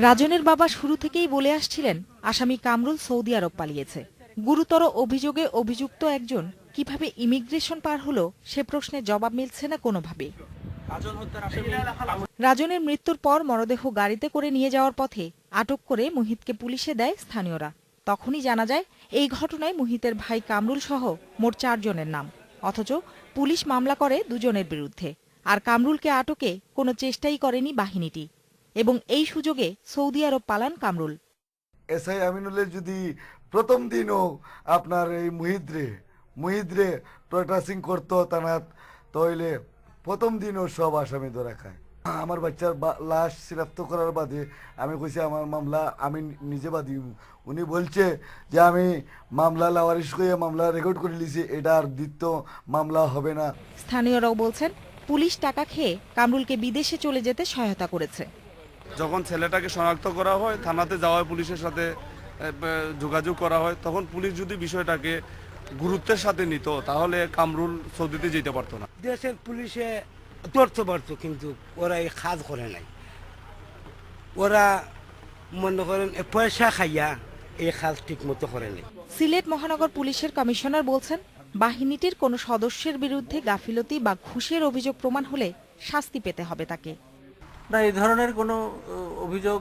রাজনের বাবা শুরু থেকেই বলে আসছিলেন আসামি কামরুল সৌদি আরব পালিয়েছে। গুরুতর অভিযোগে অভিযুক্ত একজন কিভাবে ইমিগ্রেশন পার হলো সে প্রশ্নের জবাব মিলছে না কোনোভাবেই। রাজনের মৃত্যুর পর মরদেহ গাড়িতে করে নিয়ে যাওয়ার পথে আটক করে মুহিতকে পুলিশে দেয় স্থানীয়রা। তখনই জানা যায় এই ঘটনায় মুহিতের ভাই কামরুল সহ মোট 4 জনের নাম, অথচ পুলিশ মামলা করে 2 জনের বিরুদ্ধে। আর কামরুলকে আটকে কোনো চেষ্টাই করেনি বাহিনীটি, এবং এই সুযোগে সৌদি আরব পালান কামরুল। এসআই আমিনুলের যদি প্রথম দিনও আপনার এই মুহিদ্রে প্রটাসিং করতো তানাত, তাহলে প্রথম দিনও সব আসামি ধরা খায়। আমার বাচ্চার লাশ শনাক্ত করার বাদে আমি কইছি আমার মামলা আমি নিজে বাদী। উনি বলছে যে আমি মামলা লাওয়ারিশ করে মামলা রেকর্ড করে নিয়েছি, এটা আর দ্বিতীয় মামলা হবে না। স্থানীয়রাও বলছেন পুলিশ টাকা খেয়ে কামরুলকে বিদেশে চলে যেতে সহায়তা করেছে। যখন ছেলেটাকে শনাক্ত করা হয়, থানাতে যাওয়া হয়, পুলিশের সাথে যোগাযোগ করা হয়, তখন পুলিশ যদি বিষয়টাকে গুরুত্বের সাথে নিত তাহলে কামরুল সৌদিতে যেতে পারতো না। দেশের পুলিশে ধরতে পারতো, কিন্তু ওরা এই কাজ করে নাই। ওরা মনে করেন পয়সা খাইয়া এই কাজ ঠিক মতো করে নাই। সিলেট মহানগর পুলিশের কমিশনার বলছেন বাহিনীটির কোনো সদস্যের বিরুদ্ধে গাফিলতি বা ঘুষের অভিযোগ প্রমাণ হলে শাস্তি পেতে হবে তাকে। না, এই ধরনের কোনো অভিযোগ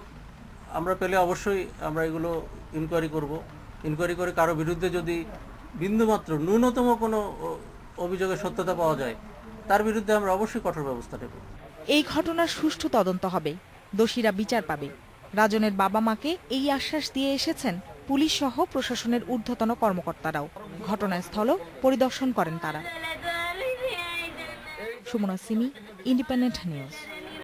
আমরা পেলে অবশ্যই আমরা এগুলো ইনকোয়ারি করব। ইনকোয়ারি করে কারো বিরুদ্ধে যদি বিন্দুমাত্র ন্যূনতম কোনো অভিযোগের সত্যতা পাওয়া যায় তার বিরুদ্ধে আমরা অবশ্যই কঠোর ব্যবস্থা নেব। এই ঘটনার সুষ্ঠু তদন্ত হবে, দোষীরা বিচার পাবে। রাজনের বাবা মাকে এই আশ্বাস দিয়ে এসেছেন পুলিশ সহ প্রশাসনের ঊর্ধ্বতন কর্মকর্তারাও। ঘটনাস্থল পরিদর্শন করেন তারা। Sumana Simi, independent news.